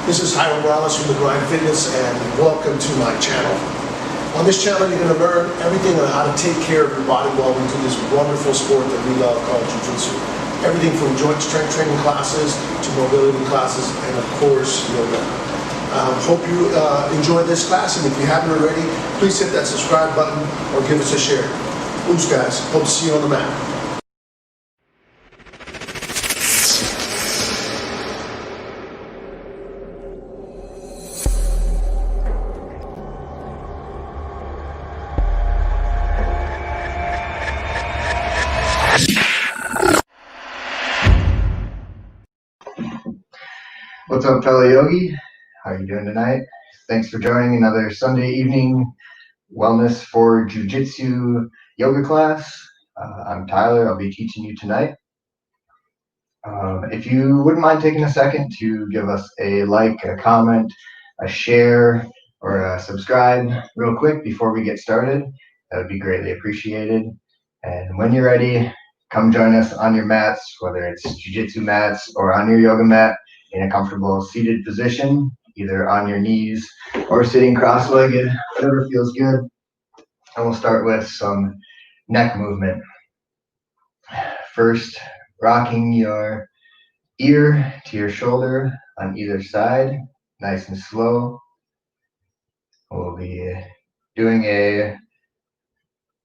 This is Hiram Wallace from the Grind Fitness, and welcome to my channel. On this channel, you're going to learn everything on how to take care of your body while we do this wonderful sport that we love called Jiu-Jitsu. Everything from joint strength training classes to mobility classes, and of course, yoga. Hope you enjoy this class, and if you haven't already, please hit that subscribe button or give us a share. Oops, guys. Hope to see you on the mat. What's up, fellow yogi? How are you doing tonight? Thanks for joining another Sunday evening wellness for jiu-jitsu yoga class. I'm Tyler. I'll be teaching you tonight. If you wouldn't mind taking a second to give us a like, a comment, a share, or a subscribe real quick before we get started, that would be greatly appreciated. And when you're ready, come join us on your mats, whether it's jiu-jitsu mats or on your yoga mat, in a comfortable seated position, either on your knees or sitting cross-legged, whatever feels good. And we'll start with some neck movement. First, rocking your ear to your shoulder on either side, nice and slow. We'll be doing a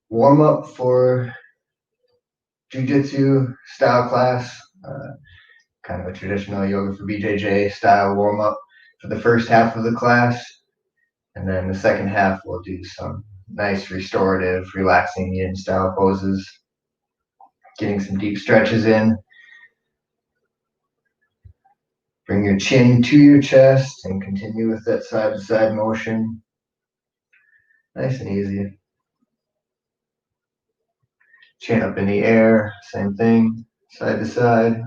warm-up for jiu-jitsu style class. Kind of a traditional yoga for BJJ style warm-up for the first half of the class. And then the second half, we'll do some nice restorative, relaxing yin style poses, getting some deep stretches in. Bring your chin to your chest and continue with that side-to-side motion. Nice and easy. Chin up in the air, same thing, side to side.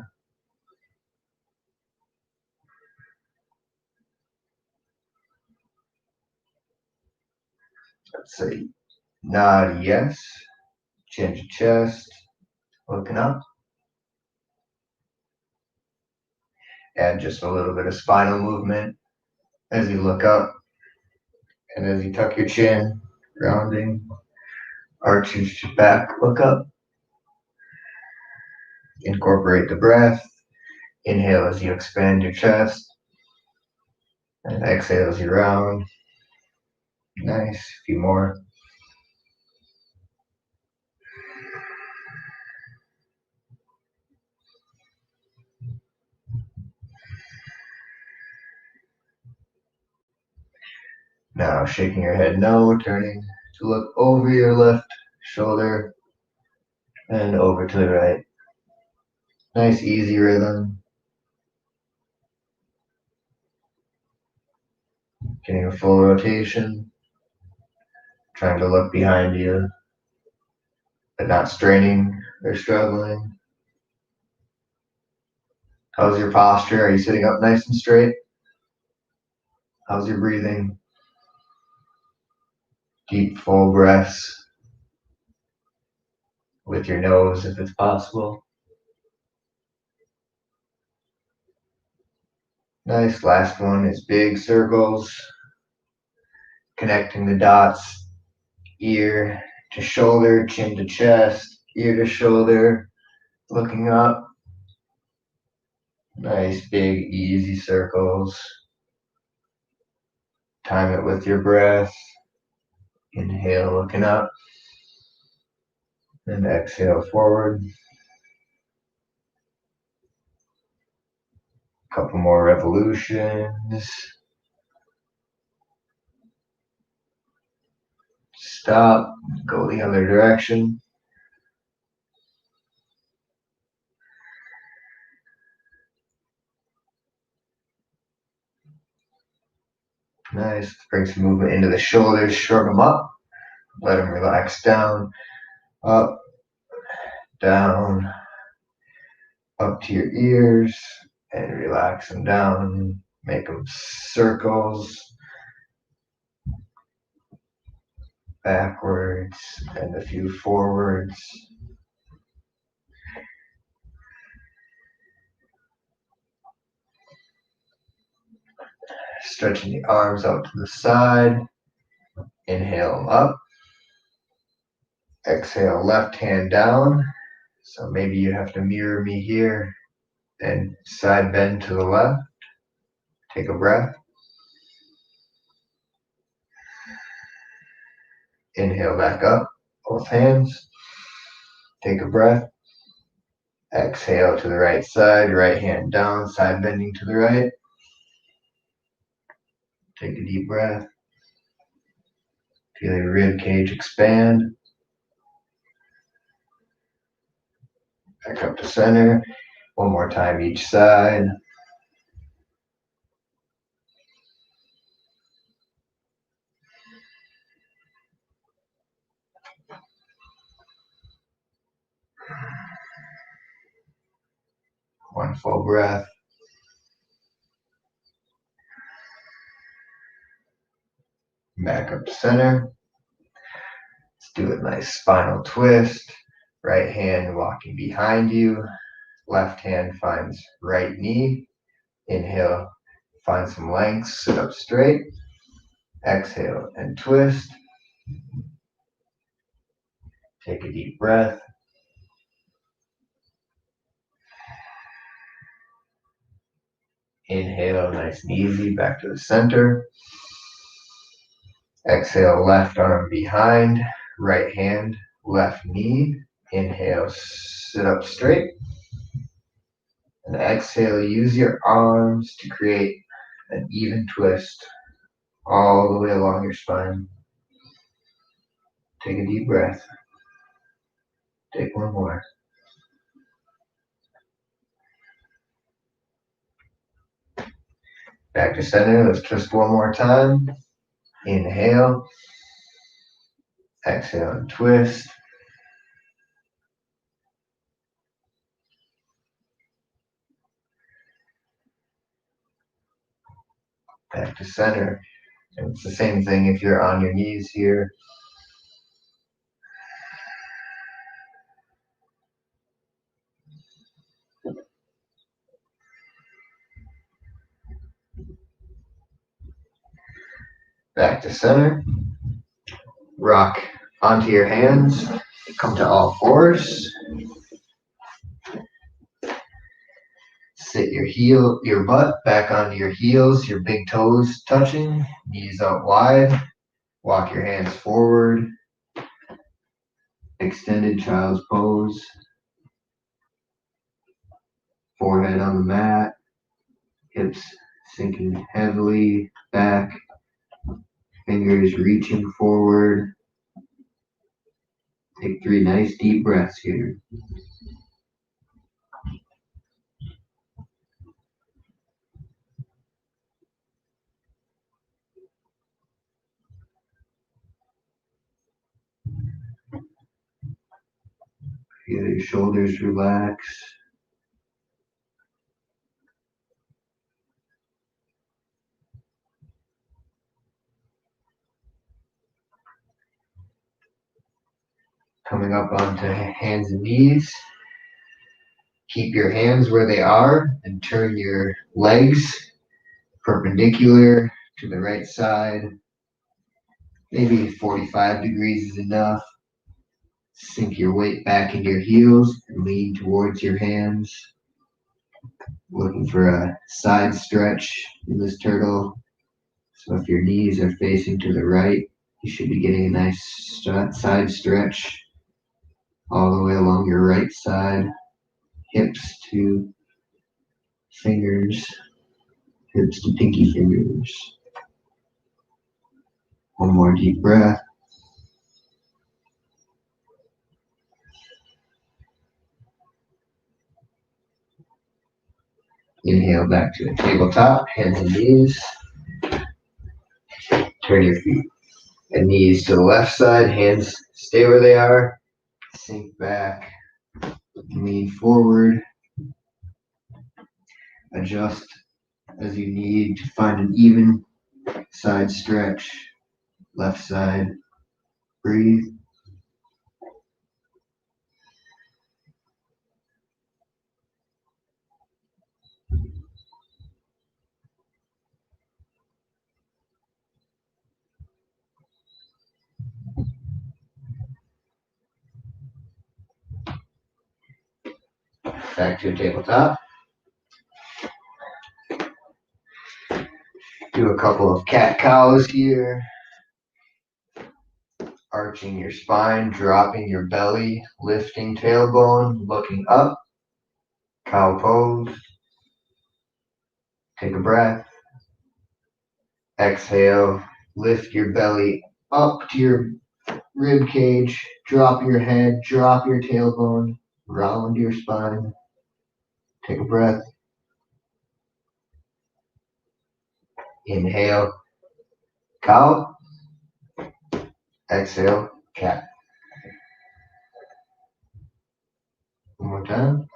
Let's say nod yes, chin to chest, looking up. Add just a little bit of spinal movement as you look up and as you tuck your chin, rounding, arch your back, look up. Incorporate the breath. Inhale as you expand your chest, and exhale as you round. Nice, a few more. Now shaking your head no, turning to look over your left shoulder and over to the right. Nice easy rhythm. Getting a full rotation. Trying to look behind you, but not straining or struggling. How's your posture? Are you sitting up nice and straight? How's your breathing? Deep, full breaths with your nose if it's possible. Nice. Last one is big circles, connecting the dots, ear to shoulder, chin to chest, ear to shoulder, looking up. Nice, big, easy circles. Time it with your breath. Inhale, looking up, and exhale forward. Couple more revolutions. Stop, go the other direction. Nice, bring some movement into the shoulders, shrug them up, let them relax down, up, down, up to your ears, and relax them down, make them circles, backwards, and a few forwards. Stretching the arms out to the side. Inhale them up. Exhale, left hand down. So maybe you have to mirror me here and side bend to the left. Take a breath. Inhale back up, both hands. Take a breath. Exhale to the right side, right hand down, side bending to the right. Take a deep breath. Feel your rib cage expand. Back up to center. One more time each side. One full breath. Back up to center. Let's do a nice spinal twist. Right hand walking behind you. Left hand finds right knee. Inhale, find some length, sit up straight. Exhale and twist. Take a deep breath. Inhale, nice and easy, back to the center. Exhale, left arm behind, right hand, left knee. Inhale, sit up straight. And exhale, use your arms to create an even twist all the way along your spine. Take a deep breath. Take one more. Back to center, let's twist one more time. Inhale. Exhale and twist. Back to center. And it's the same thing if you're on your knees here. Back to center. Rock onto your hands. Come to all fours. Sit your butt back onto your heels, your big toes touching, knees out wide. Walk your hands forward. Extended child's pose. Forehead on the mat. Hips sinking heavily back. Fingers reaching forward. Take 3 nice deep breaths here. Feel your shoulders relax. Coming up onto hands and knees. Keep your hands where they are and turn your legs perpendicular to the right side. Maybe 45 degrees is enough. Sink your weight back into your heels and lean towards your hands. Looking for a side stretch in this turtle. So if your knees are facing to the right, you should be getting a nice side stretch all the way along your right side. Hips to fingers, hips to pinky fingers. One more deep breath. Inhale back to the tabletop, hands and knees. Turn your feet and knees to the left side, hands stay where they are. Sink back, lean forward. Adjust as you need to find an even side stretch. Left side, breathe. Back to a tabletop. Do a couple of cat-cows here. Arching your spine, dropping your belly, lifting tailbone, looking up. Cow pose. Take a breath. Exhale. Lift your belly up to your rib cage. Drop your head, drop your tailbone, round your spine. Take a breath. Inhale, cow. Exhale, cat. One more time.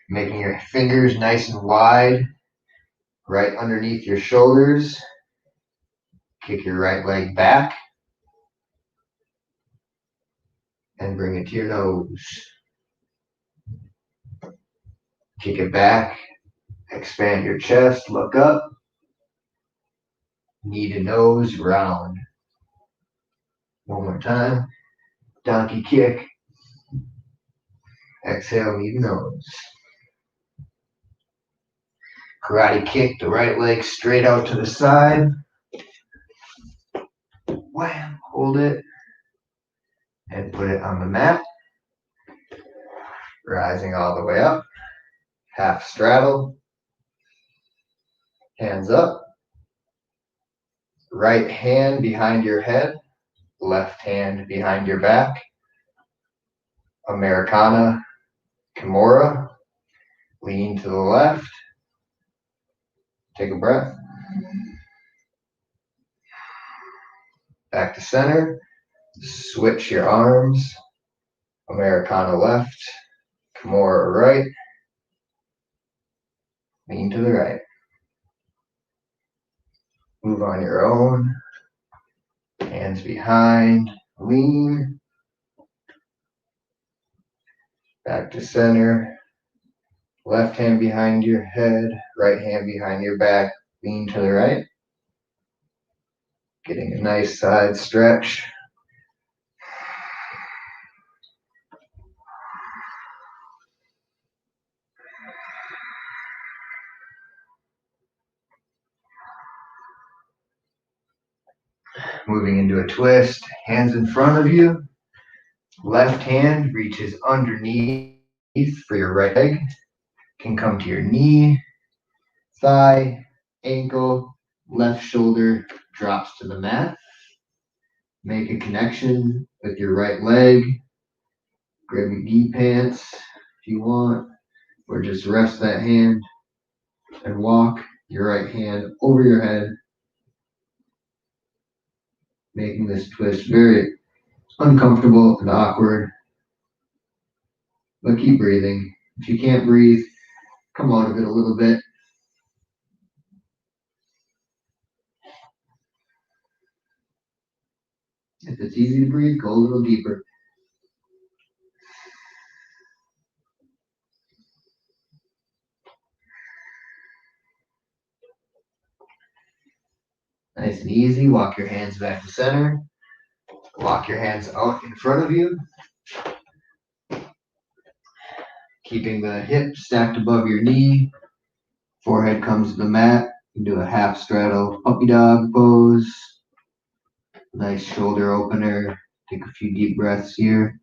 Making your fingers nice and wide, right underneath your shoulders. Kick your right leg back and bring it to your nose. Kick it back, expand your chest, look up. Knee to nose, round. One more time. Donkey kick. Exhale, knee to nose. Karate kick the right leg straight out to the side. Wham, hold it. And put it on the mat. Rising all the way up. Half straddle. Hands up. Right hand behind your head. Left hand behind your back. Americana Kimura. Lean to the left. Take a breath. Back to center. Switch your arms. Americana left. Kimura right. Lean to the right. Move on your own. Hands behind. Lean. Back to center. Left hand behind your head. Right hand behind your back. Lean to the right. Getting a nice side stretch. Moving into a twist. Hands in front of you. Left hand reaches underneath for your right leg. Can come to your knee, thigh, ankle, left shoulder drops to the mat. Make a connection with your right leg. Grab your knee pants if you want, or just rest that hand and walk your right hand over your head, making this twist very uncomfortable and awkward. But keep breathing. If you can't breathe, come out of it a little bit. If it's easy to breathe, go a little deeper. Nice and easy. Walk your hands back to center. Walk your hands out in front of you. Keeping the hip stacked above your knee. Forehead comes to the mat. You do a half straddle puppy dog pose. Nice shoulder opener. Take a few deep breaths here.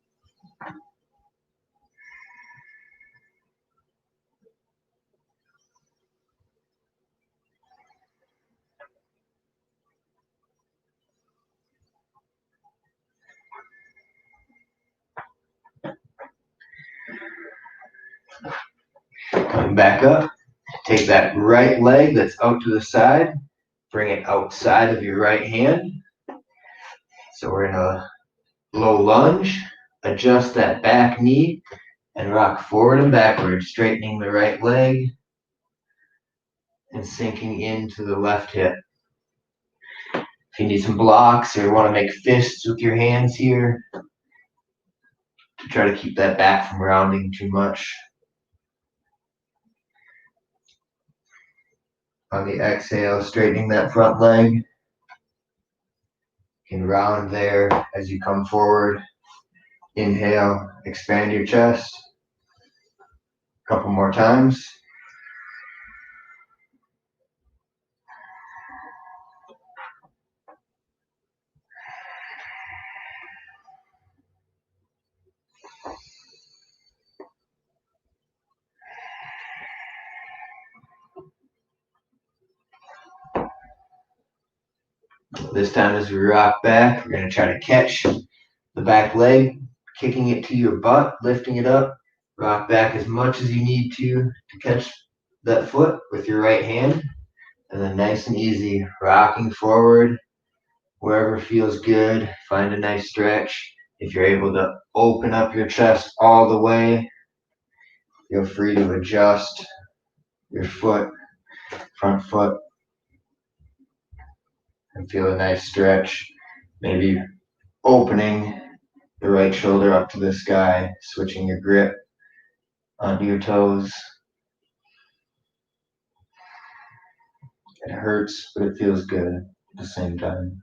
Coming back up. Take that right leg that's out to the side. Bring it outside of your right hand. So we're in a low lunge. Adjust that back knee and rock forward and backward, straightening the right leg and sinking into the left hip. If you need some blocks or want to make fists with your hands here, to try to keep that back from rounding too much. On the exhale, straightening that front leg. You can round there as you come forward. Inhale, expand your chest. A couple more times. This time as we rock back, we're going to try to catch the back leg, kicking it to your butt, lifting it up. Rock back as much as you need to catch that foot with your right hand. And then nice and easy, rocking forward wherever feels good. Find a nice stretch. If you're able to open up your chest all the way, feel free to adjust your foot, front foot, and feel a nice stretch. Maybe opening the right shoulder up to the sky, switching your grip onto your toes. It hurts, but it feels good at the same time.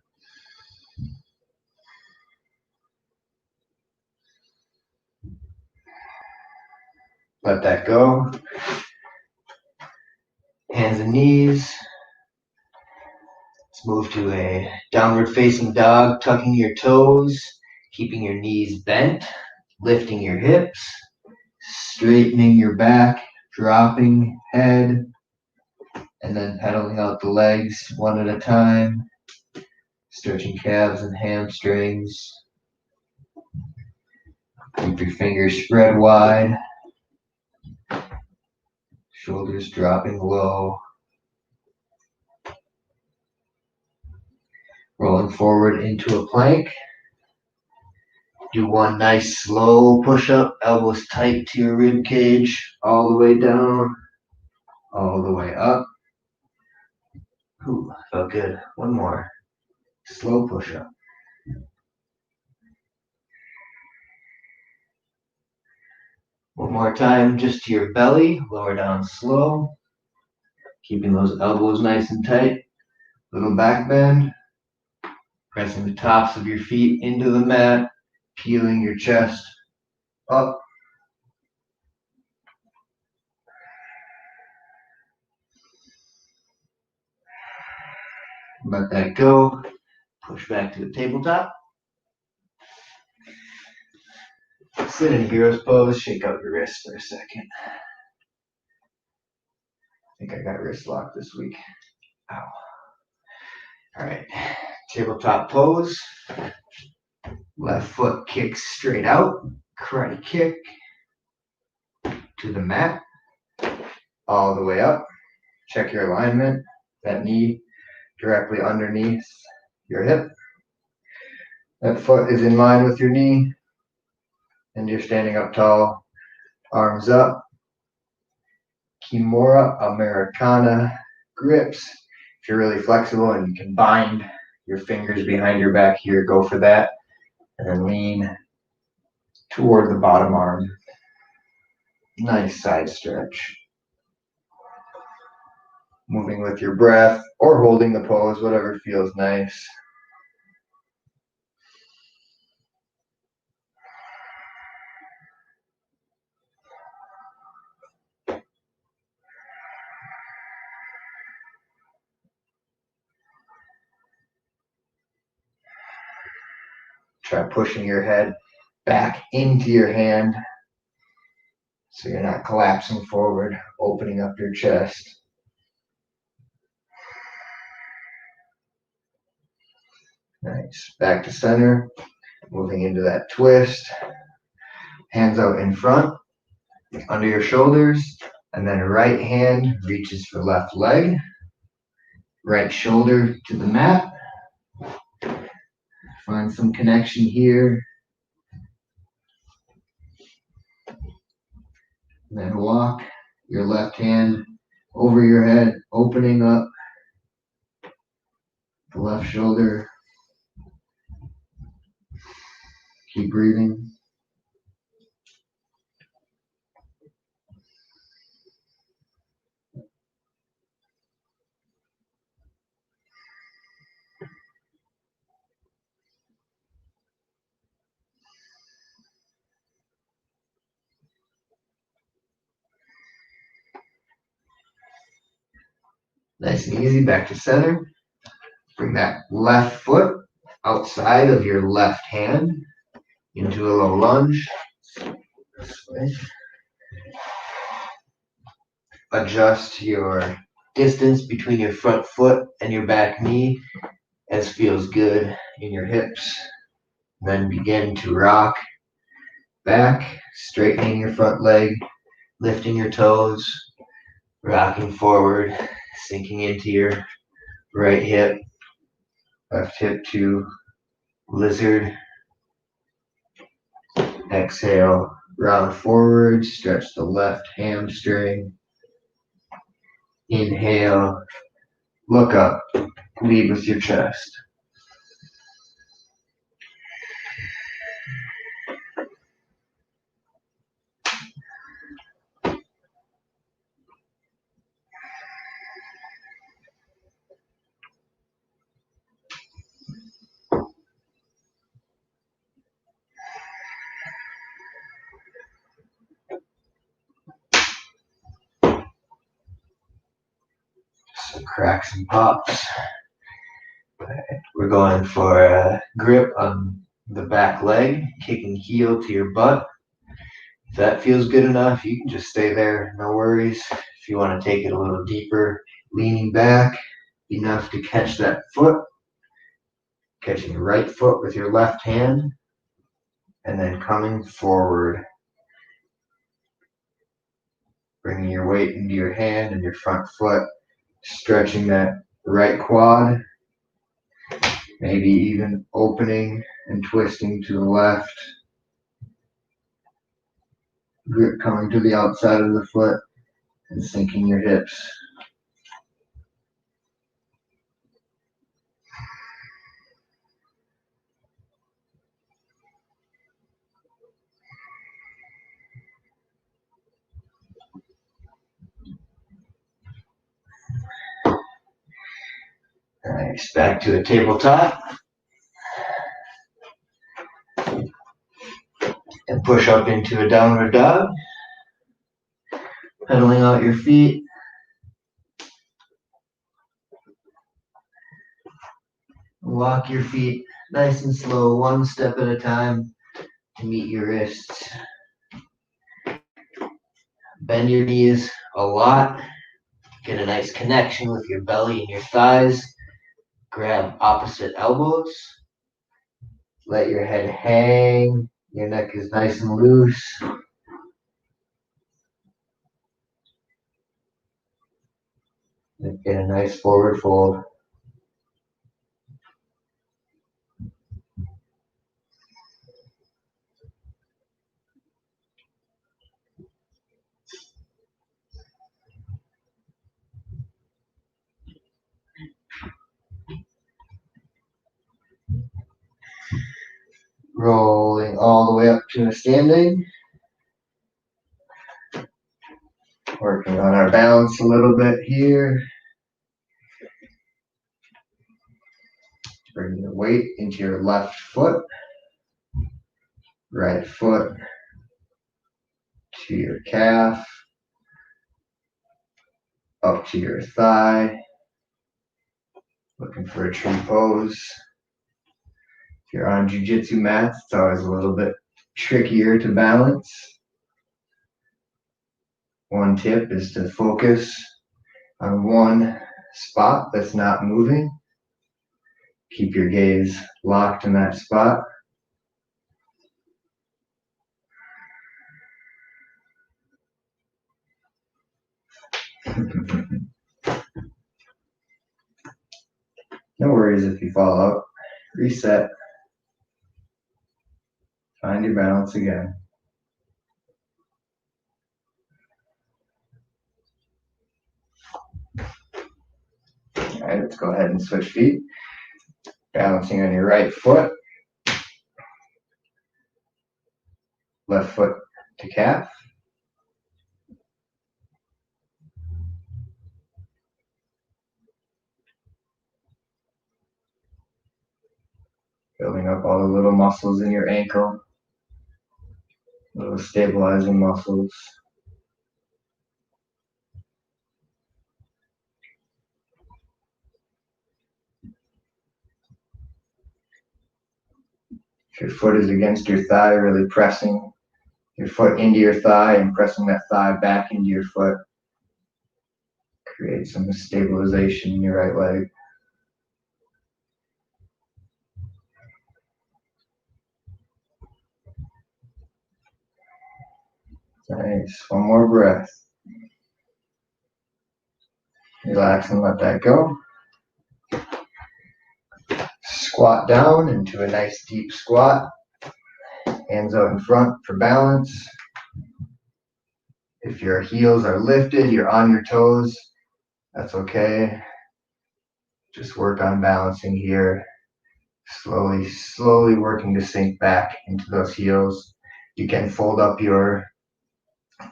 Let that go. Hands and knees. Let's move to a downward facing dog, tucking your toes, keeping your knees bent, lifting your hips, straightening your back, dropping head, and then pedaling out the legs one at a time, stretching calves and hamstrings. Keep your fingers spread wide, shoulders dropping low. Rolling forward into a plank. Do one nice slow push-up, elbows tight to your rib cage, all the way down, all the way up. Ooh, felt good. One more. Slow push-up. One more time, just to your belly, lower down slow. Keeping those elbows nice and tight. Little back bend. Pressing the tops of your feet into the mat, peeling your chest up. Let that go. Push back to the tabletop. Sit in hero's pose. Shake out your wrists for a second. I think I got wrist lock this week. Ow. All right. Tabletop pose. Left foot kicks straight out. Karate kick to the mat. All the way up. Check your alignment. That knee directly underneath your hip. That foot is in line with your knee. And you're standing up tall. Arms up. Kimura Americana grips. If you're really flexible and you can bind your fingers behind your back here, go for that. And then lean toward the bottom arm. Nice side stretch. Moving with your breath or holding the pose, whatever feels nice. Try pushing your head back into your hand so you're not collapsing forward, opening up your chest. Nice. Back to center. Moving into that twist. Hands out in front, under your shoulders, and then right hand reaches for left leg. Right shoulder to the mat. Find some connection here. Then walk your left hand over your head, opening up the left shoulder. Keep breathing. Nice and easy, back to center. Bring that left foot outside of your left hand into a low lunge. This way. Adjust your distance between your front foot and your back knee as feels good in your hips. Then begin to rock back, straightening your front leg, lifting your toes, rocking forward, sinking into your right hip, left hip to lizard. Exhale, round forward, stretch the left hamstring. Inhale, look up, lead with your chest. Some cracks and pops. We're going for a grip on the back leg, kicking heel to your butt. If that feels good enough, you can just stay there, no worries. If you want to take it a little deeper, leaning back enough to catch that foot, catching your right foot with your left hand, and then coming forward, bringing your weight into your hand and your front foot, stretching that right quad, maybe even opening and twisting to the left. Grip coming to the outside of the foot and sinking your hips. Nice, back to a tabletop. And push up into a downward dog. Pedaling out your feet. Walk your feet nice and slow, one step at a time to meet your wrists. Bend your knees a lot. Get a nice connection with your belly and your thighs. Grab opposite elbows. Let your head hang. Your neck is nice and loose. Get a nice forward fold. Rolling all the way up to a standing. Working on our balance a little bit here. Bring your weight into your left foot. Right foot to your calf. Up to your thigh. Looking for a tree pose. If you're on JiuJitsu mats, it's always a little bit trickier to balance. One tip is to focus on one spot that's not moving. Keep your gaze locked in that spot. No worries if you fall out. Reset. Find your balance again. All right, let's go ahead and switch feet. Balancing on your right foot. Left foot to calf. Building up all the little muscles in your ankle. Little stabilizing muscles. If your foot is against your thigh, really pressing your foot into your thigh and pressing that thigh back into your foot. Create some stabilization in your right leg. Nice. One more breath. Relax and let that go. Squat down into a nice deep squat. Hands out in front for balance. If your heels are lifted, you're on your toes, that's okay. Just work on balancing here. Slowly working to sink back into those heels. You can fold up your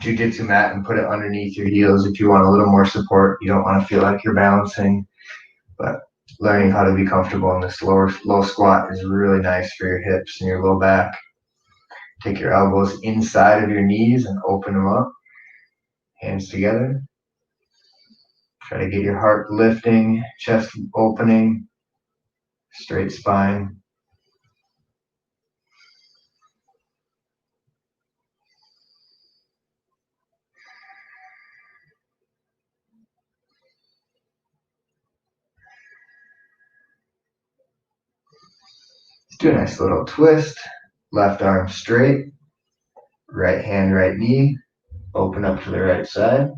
JiuJitsu mat and put it underneath your heels if you want a little more support. You don't want to feel like you're balancing, but learning how to be comfortable in this low squat is really nice for your hips and your low back. Take your elbows inside of your knees and open them up. Hands together. Try to get your heart lifting, chest opening, straight spine. Let's do a nice little twist. Left arm straight. Right hand, right knee. Open up to the right side.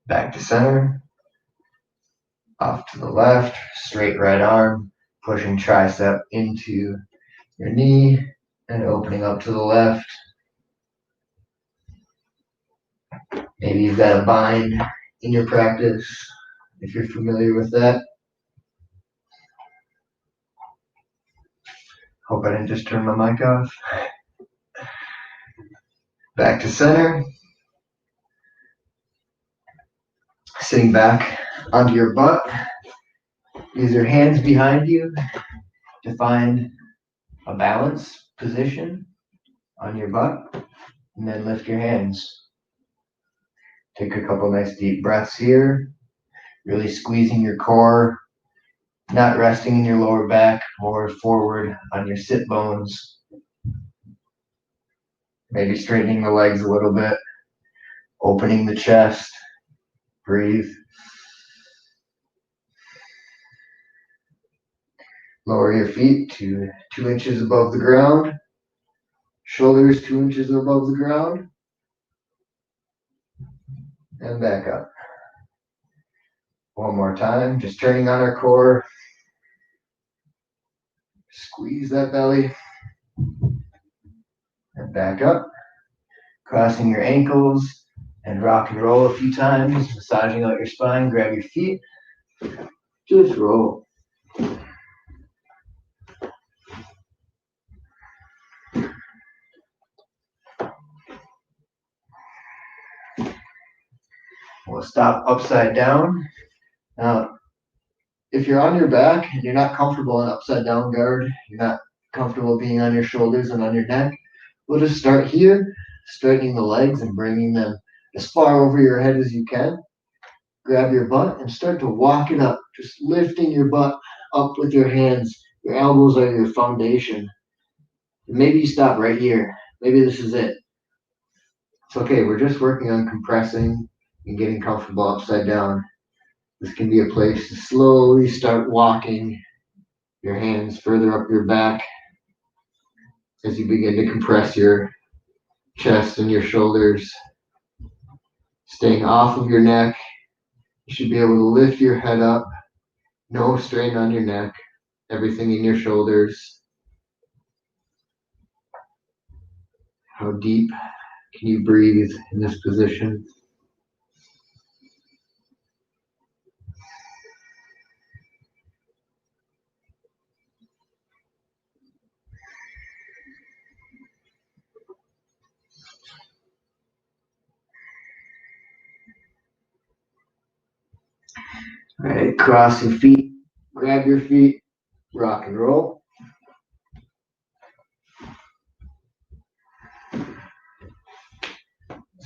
Back to center. Off to the left. Straight right arm. Pushing tricep into your knee and opening up to the left. Maybe you've got a bind in your practice if you're familiar with that. Hope I didn't just turn my mic off. Back to center. Sitting back onto your butt. Use your hands behind you to find a balance position on your butt. And then lift your hands. Take a couple nice deep breaths here. Really squeezing your core. Not resting in your lower back, more forward on your sit bones. Maybe straightening the legs a little bit. Opening the chest. Breathe. Lower your feet to 2 inches above the ground. Shoulders 2 inches above the ground. And back up. One more time, just turning on our core. Squeeze that belly. And back up. Crossing your ankles and rock and roll a few times, massaging out your spine. Grab your feet. Just roll. We'll stop upside down. Now, if you're on your back and you're not comfortable in upside down guard, you're not comfortable being on your shoulders and on your neck, we'll just start here, straightening the legs and bringing them as far over your head as you can. Grab your butt and start to walk it up, just lifting your butt up with your hands. Your elbows are your foundation. Maybe you stop right here. Maybe this is it. It's okay. We're just working on compressing and getting comfortable upside down. This can be a place to slowly start walking your hands further up your back as you begin to compress your chest and your shoulders. Staying off of your neck. You should be able to lift your head up. No strain on your neck. Everything in your shoulders. How deep can you breathe in this position? All right, cross your feet, grab your feet, rock and roll.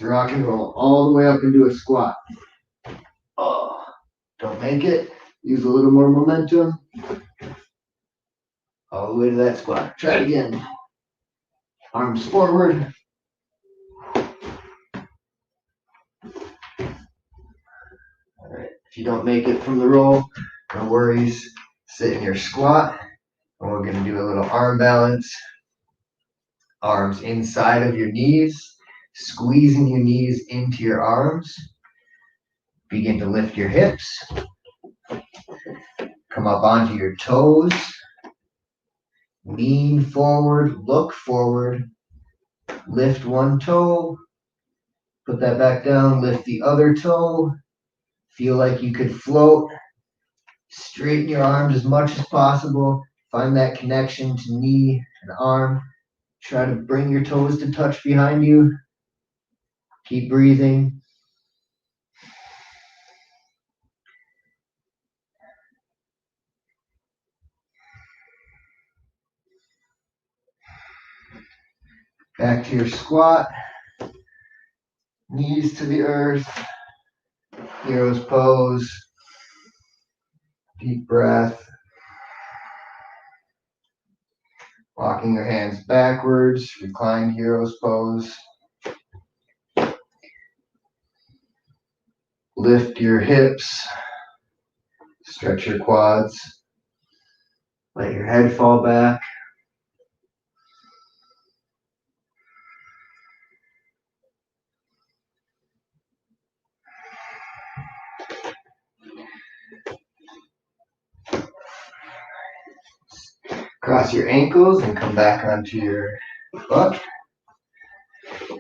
Let's rock and roll all the way up into a squat. Oh, don't make it. Use a little more momentum. All the way to that squat. Try it again. Arms forward. All right. If you don't make it from the roll, no worries. Sit in your squat. And we're going to do a little arm balance. Arms inside of your knees. Squeezing your knees into your arms. Begin to lift your hips. Come up onto your toes. Lean forward, look forward. Lift one toe. Put that back down. Lift the other toe. Feel like you could float. Straighten your arms as much as possible. Find that connection to knee and arm. Try to bring your toes to touch behind you. Keep breathing. Back to your squat. Knees to the earth. Hero's pose. Deep breath. Walking your hands backwards. Reclined hero's pose. Lift your hips. Stretch your quads. Let your head fall back. Cross your ankles and come back onto your butt.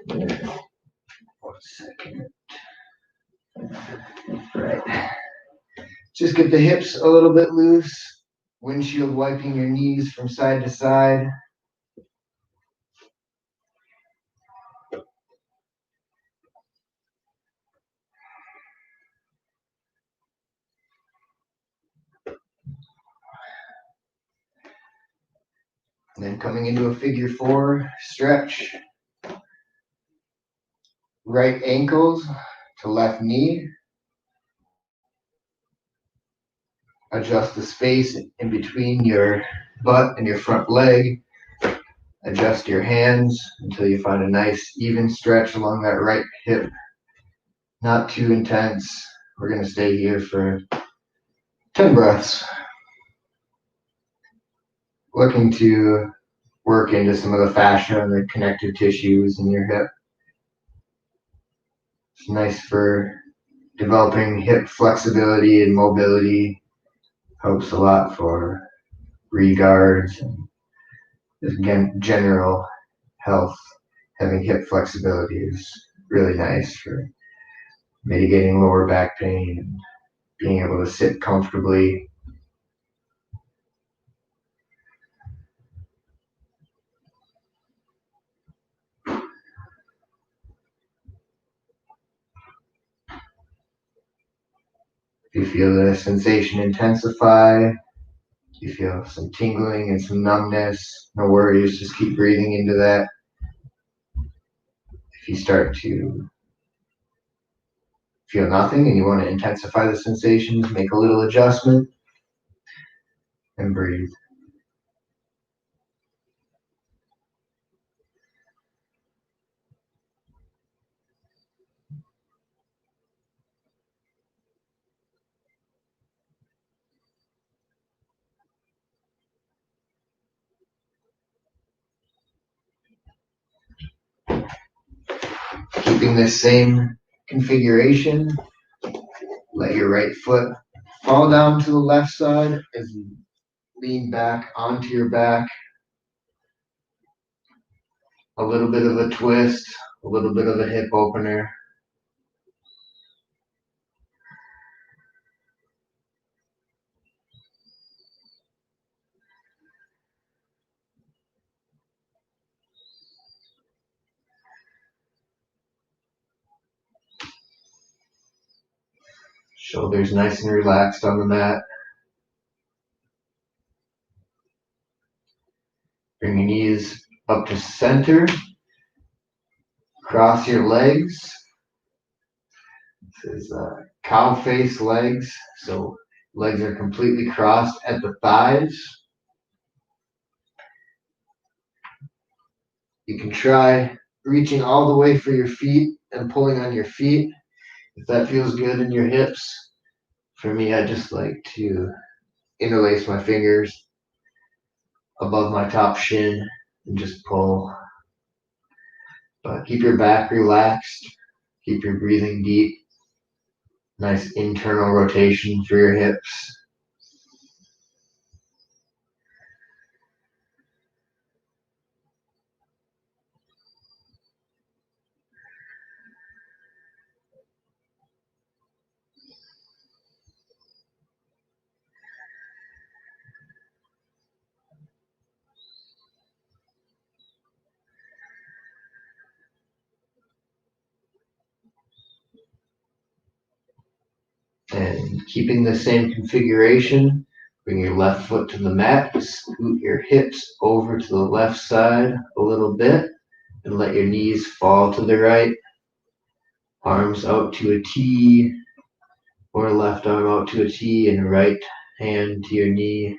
1 second. Right. Just get the hips a little bit loose. Windshield wiping your knees from side to side. And then coming into a figure 4 stretch. Right ankles to left knee. Adjust the space in between your butt and your front leg. Adjust your hands until you find a nice even stretch along that right hip. Not too intense. We're going to stay here for 10 breaths. Looking to work into some of the fascia and the connective tissues in your hip. It's nice for developing hip flexibility and mobility. Helps a lot for reguards and just general health. Having hip flexibility is really nice for mitigating lower back pain and being able to sit comfortably. If you feel the sensation intensify, you feel some tingling and some numbness, no worries, just keep breathing into that. If you start to feel nothing and you want to intensify the sensations, make a little adjustment and breathe. Keeping this same configuration, let your right foot fall down to the left side as you lean back onto your back. A little bit of a twist, a little bit of a hip opener. Shoulders nice and relaxed on the mat. Bring your knees up to center. Cross your legs. This is cow face legs. So legs are completely crossed at the thighs. You can try reaching all the way for your feet and pulling on your feet if that feels good in your hips. For me, I just like to interlace my fingers above my top shin and just pull. But keep your back relaxed. Keep your breathing deep. Nice internal rotation for your hips. And keeping the same configuration, bring your left foot to the mat, scoot your hips over to the left side a little bit, and let your knees fall to the right. Arms out to a T, or left arm out to a T, and right hand to your knee.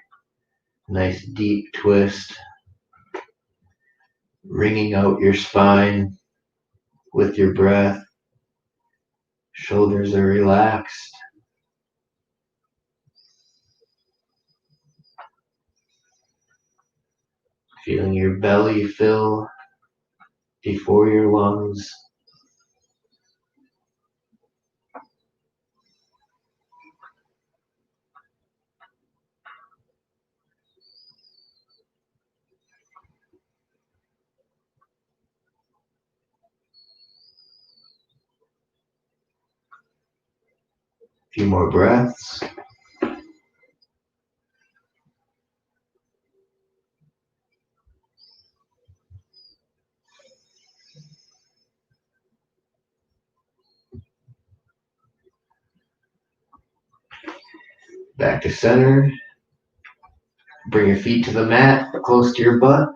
Nice deep twist, wringing out your spine with your breath. Shoulders are relaxed. Feeling your belly fill before your lungs. A few more breaths. Back to center. Bring your feet to the mat, close to your butt.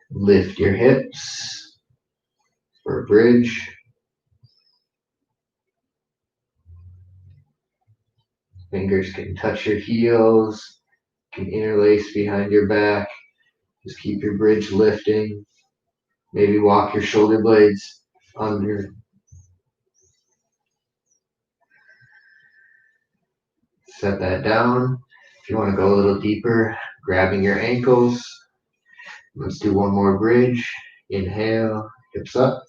Lift your hips for a bridge. Fingers can touch your heels, can interlace behind your back. Just keep your bridge lifting. Maybe walk your shoulder blades under. Set that down. If you want to go a little deeper, grabbing your ankles. Let's do one more bridge. Inhale, hips up.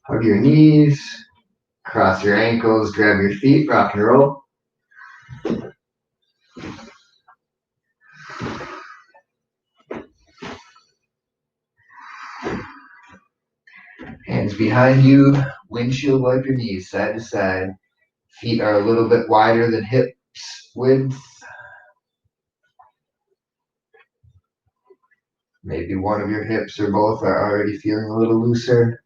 Hug your knees, cross your ankles, grab your feet, rock and roll. Hands behind you, windshield wipe your knees side to side. Feet are a little bit wider than hips width. Maybe one of your hips or both are already feeling a little looser.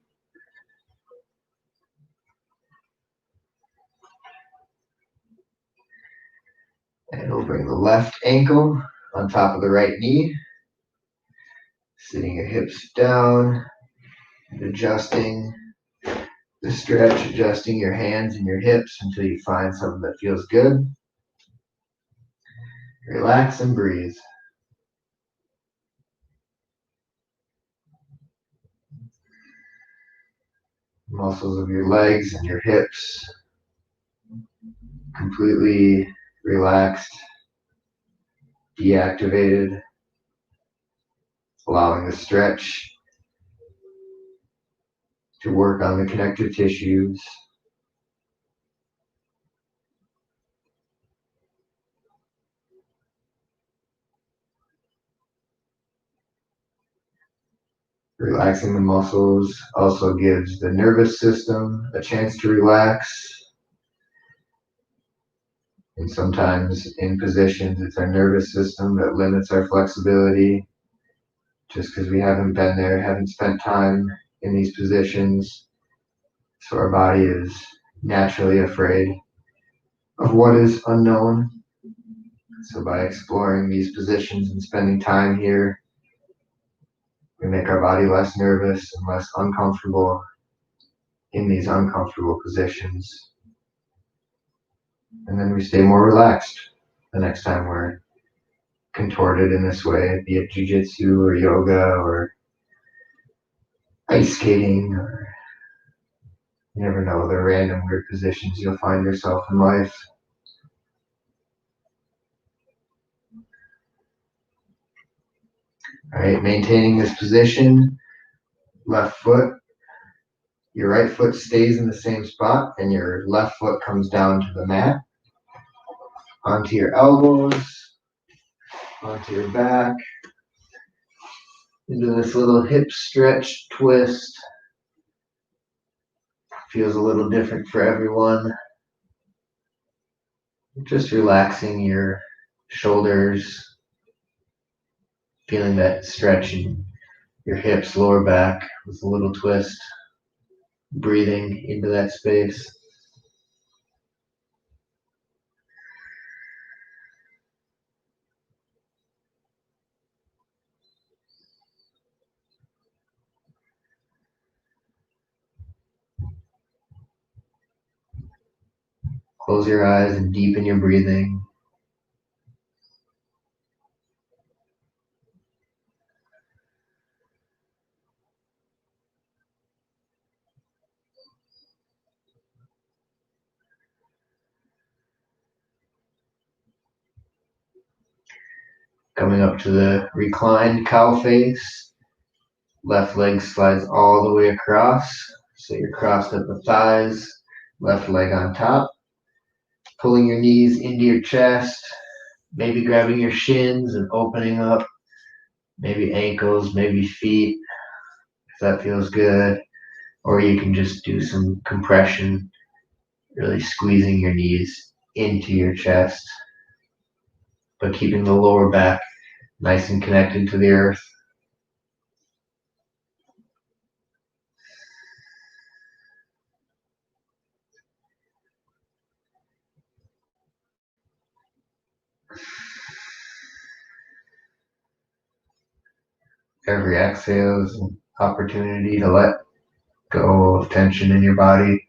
And we'll bring the left ankle on top of the right knee. Sitting your hips down and adjusting the stretch, adjusting your hands and your hips until you find something that feels good. Relax and breathe. Muscles of your legs and your hips completely relaxed, deactivated, allowing the stretch to work on the connective tissues. Relaxing the muscles also gives the nervous system a chance to relax. And sometimes in positions, it's our nervous system that limits our flexibility just because we haven't been there, haven't spent time in these positions. So our body is naturally afraid of what is unknown. So by exploring these positions and spending time here, we make our body less nervous and less uncomfortable in these uncomfortable positions. And then we stay more relaxed the next time we're contorted in this way, be it jiu-jitsu or yoga or ice skating, or you never know the random weird positions you'll find yourself in life. All right, maintaining this position, left foot, your right foot stays in the same spot and your left foot comes down to the mat, onto your elbows, onto your back, into this little hip stretch twist. Feels a little different for everyone. Just relaxing your shoulders, feeling that stretch in your hips, lower back with a little twist, breathing into that space. Close your eyes and deepen your breathing. Coming up to the reclined cow face. Left leg slides all the way across. So you're crossed at the thighs, left leg on top. Pulling your knees into your chest, maybe grabbing your shins and opening up, maybe ankles, maybe feet, if that feels good. Or you can just do some compression, really squeezing your knees into your chest, but keeping the lower back nice and connected to the earth. Every exhale is an opportunity to let go of tension in your body.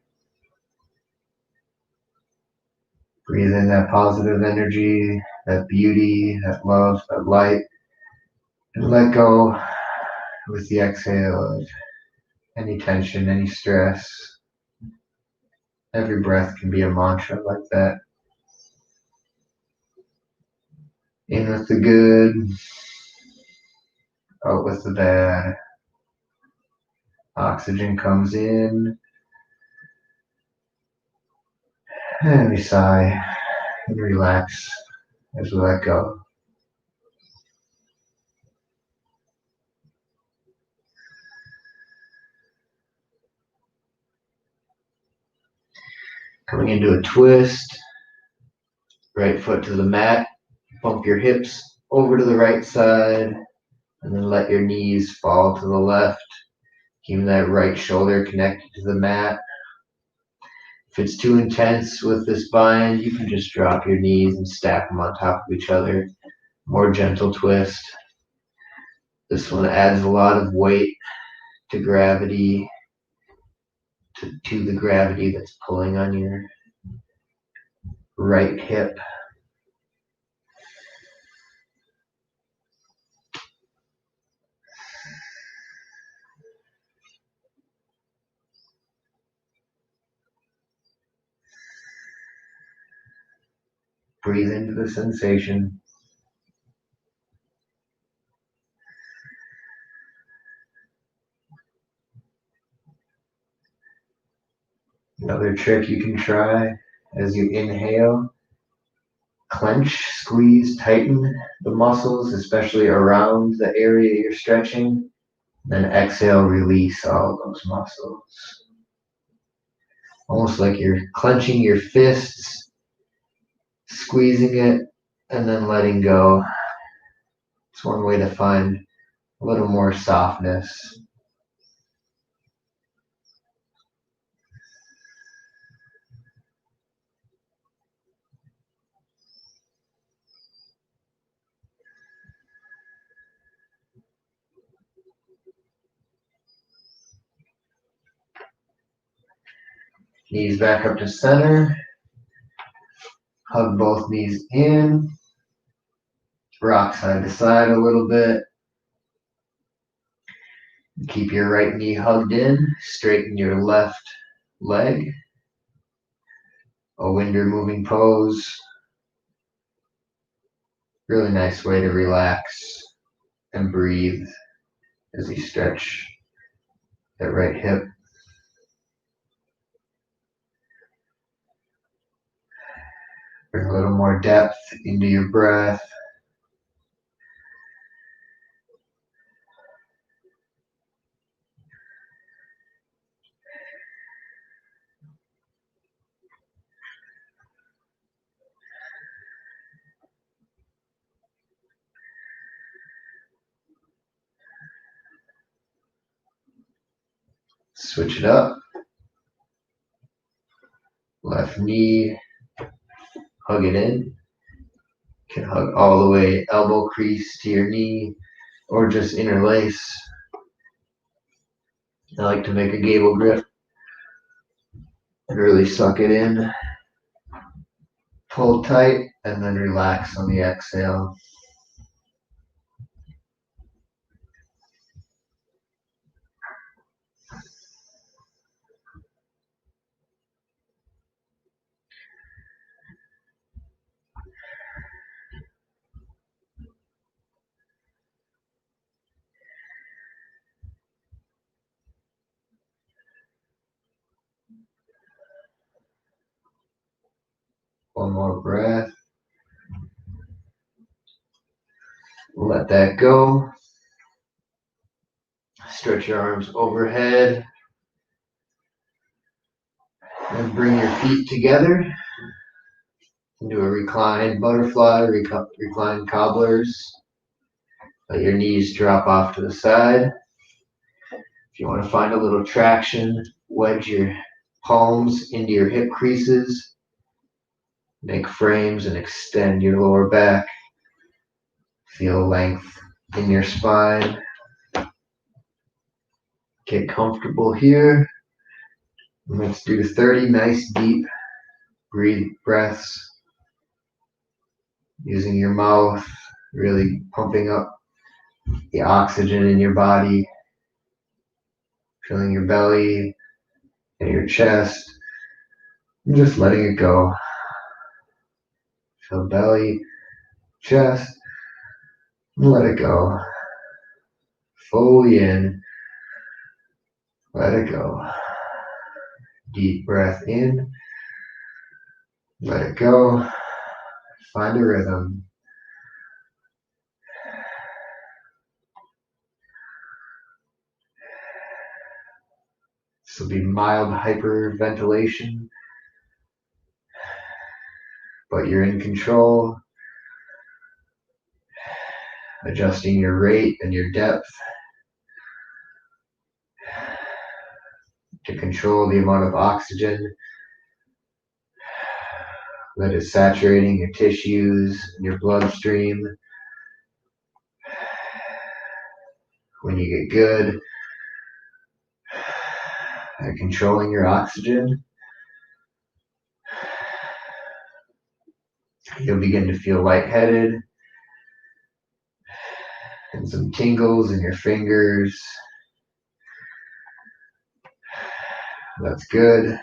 Breathe in that positive energy, that beauty, that love, that light, and let go with the exhale of any tension, any stress. Every breath can be a mantra like that. In with the good, out with the bad. Oxygen comes in, and we sigh and relax as we let go. Coming into a twist, right foot to the mat, bump your hips over to the right side, and then let your knees fall to the left, keeping that right shoulder connected to the mat. If it's too intense with this bind, you can just drop your knees and stack them on top of each other. More gentle twist. This one adds a lot of weight to gravity, to the gravity that's pulling on your right hip. Breathe into the sensation. Another trick you can try as you inhale, clench, squeeze, tighten the muscles, especially around the area you're stretching. Then exhale, release all those muscles. Almost like you're clenching your fists, squeezing it, and then letting go. It's one way to find a little more softness. Knees back up to center. Hug both knees in. Rock side to side a little bit. Keep your right knee hugged in. Straighten your left leg. A winder moving pose. Really nice way to relax and breathe as you stretch that right hip. Bring a little more depth into your breath. Switch it up. Left knee, hug it in. You can hug all the way elbow crease to your knee or just interlace. I like to make a gable grip and really suck it in. Pull tight and then relax on the exhale. One more breath. Let that go. Stretch your arms overhead. And bring your feet together into a reclined butterfly, reclined cobblers. Let your knees drop off to the side. If you want to find a little traction, wedge your palms into your hip creases. Make frames and extend your lower back. Feel length in your spine. Get comfortable here. Let's do 30 nice deep breaths using your mouth, really pumping up the oxygen in your body, filling your belly and your chest, and just letting it go. Feel belly, chest, and let it go. Fully in, let it go. Deep breath in, let it go. Find a rhythm. This will be mild hyperventilation, but you're in control. Adjusting your rate and your depth to control the amount of oxygen that is saturating your tissues and your bloodstream. When you get good at controlling your oxygen, you'll begin to feel lightheaded and some tingles in your fingers. That's good.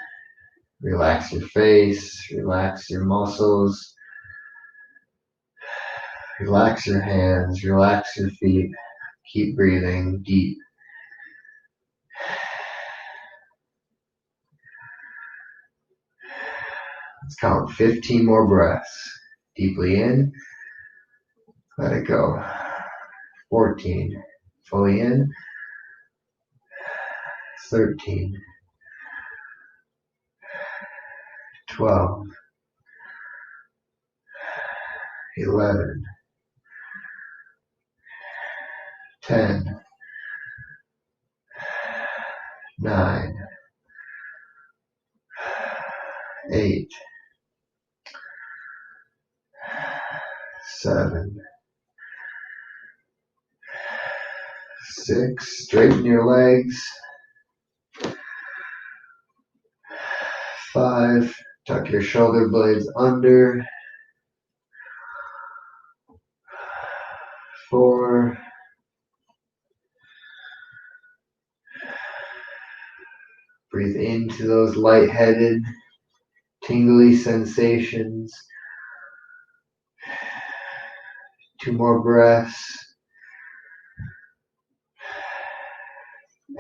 Relax your face, relax your muscles, relax your hands, relax your feet. Keep breathing deep. Let's count 15 more breaths. Deeply in, let it go. 14, fully in. 13, 12, 11, 10, 9, 8, 7, 6, straighten your legs. 5, tuck your shoulder blades under. 4, breathe into those lightheaded, tingly sensations. 2 more breaths.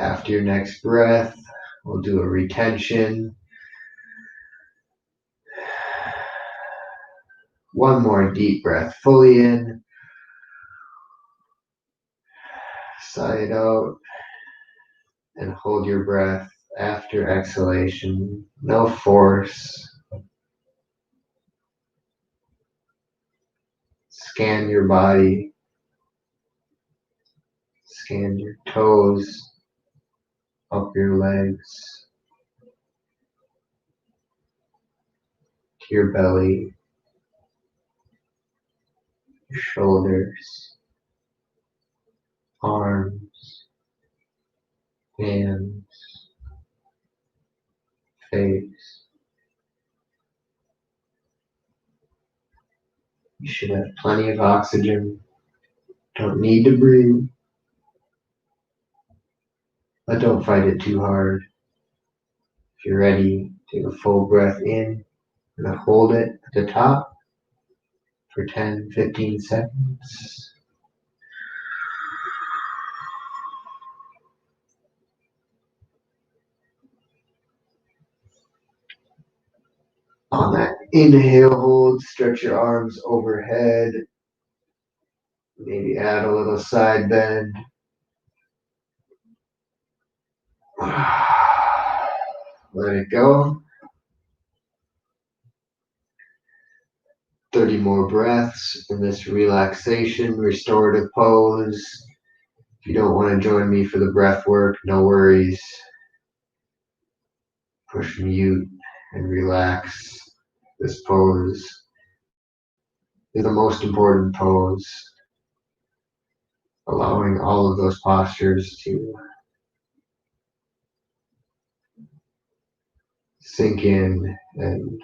After your next breath, we'll do a retention. 1 more deep breath, fully in. Sigh it out and hold your breath after exhalation. No force. Scan your body. Scan your toes, up your legs, to your belly, your shoulders, arms, hands, face. You should have plenty of oxygen. Don't need to breathe, but don't fight it too hard. If you're ready, take a full breath in and hold it at the top for 10-15 seconds. On that inhale, hold, stretch your arms overhead. Maybe add a little side bend. Let it go. 30 more breaths in this relaxation, restorative pose. If you don't want to join me for the breath work, no worries. Push mute and relax. This pose is the most important pose, allowing all of those postures to sink in and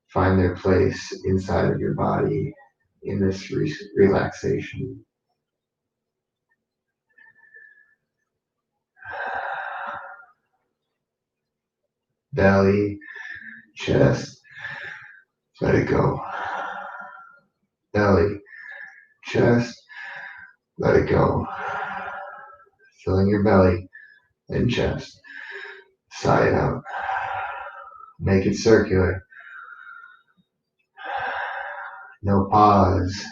find their place inside of your body in this relaxation. Belly, chest, let it go. Belly, chest, let it go. Filling your belly and chest. Sigh it out. Make it circular. No pause.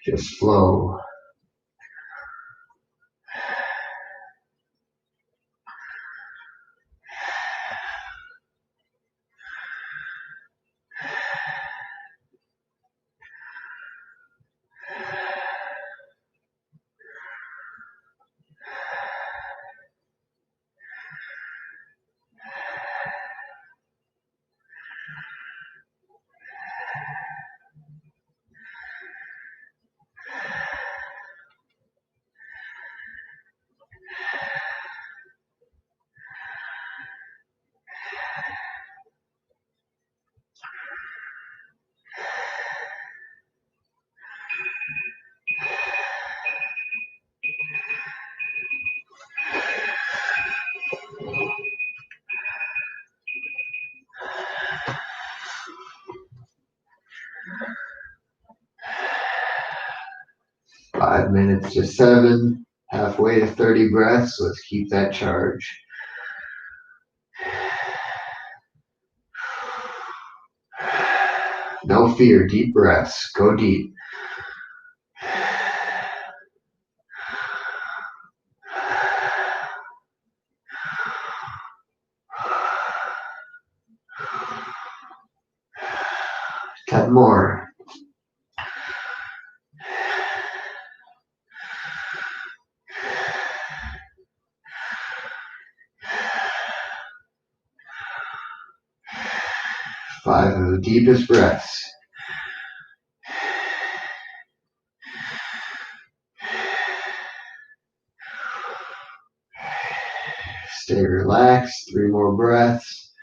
Just flow. Five minutes to 7, halfway to 30 breaths. Let's keep that charge. No fear, deep breaths. Go deep. Ten more. Five of the deepest breaths. Stay relaxed. 3 more breaths.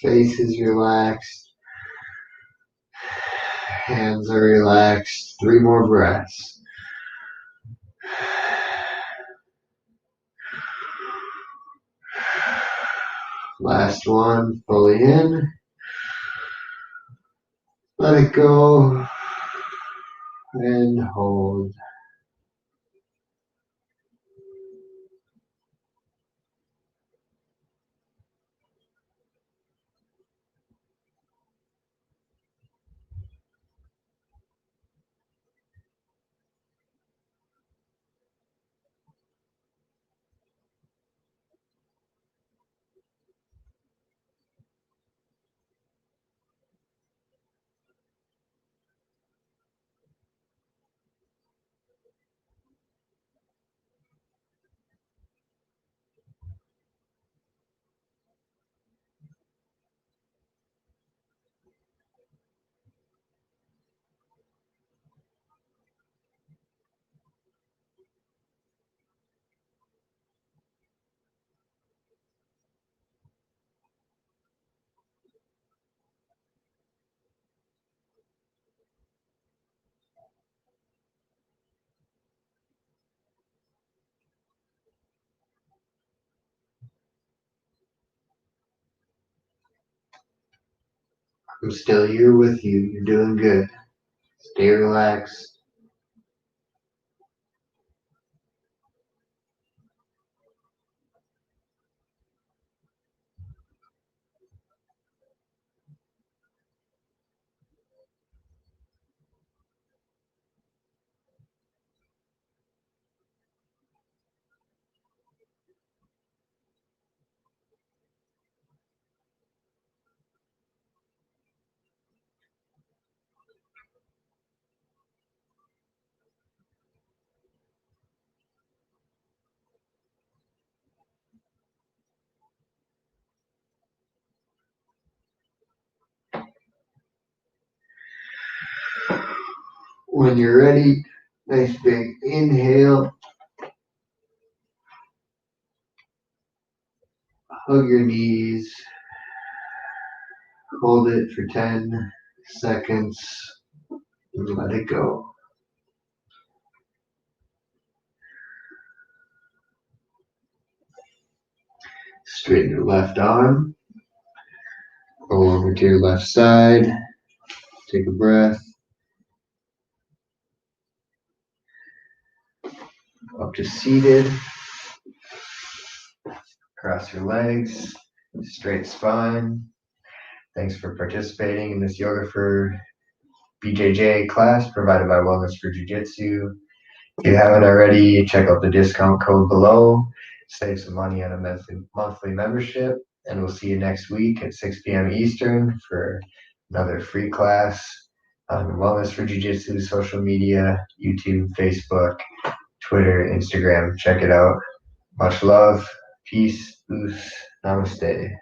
Face is relaxed. Hands are relaxed. 3 more breaths. Last one, fully in. Let it go and hold. I'm still here with you. You're doing good. Stay relaxed. When you're ready, nice big inhale. Hug your knees. Hold it for 10 seconds and let it go. Straighten your left arm. Roll over to your left side. Take a breath. Up to seated. Cross your legs. Straight spine. Thanks for participating in this yoga for BJJ class provided by Wellness for Jiu-Jitsu. If you haven't already, check out the discount code below. Save some money on a monthly membership. And we'll see you next week at 6 p.m. Eastern for another free class on Wellness for Jiu-Jitsu social media, YouTube, Facebook, Twitter, Instagram. Check it out. Much love. Peace. Namaste.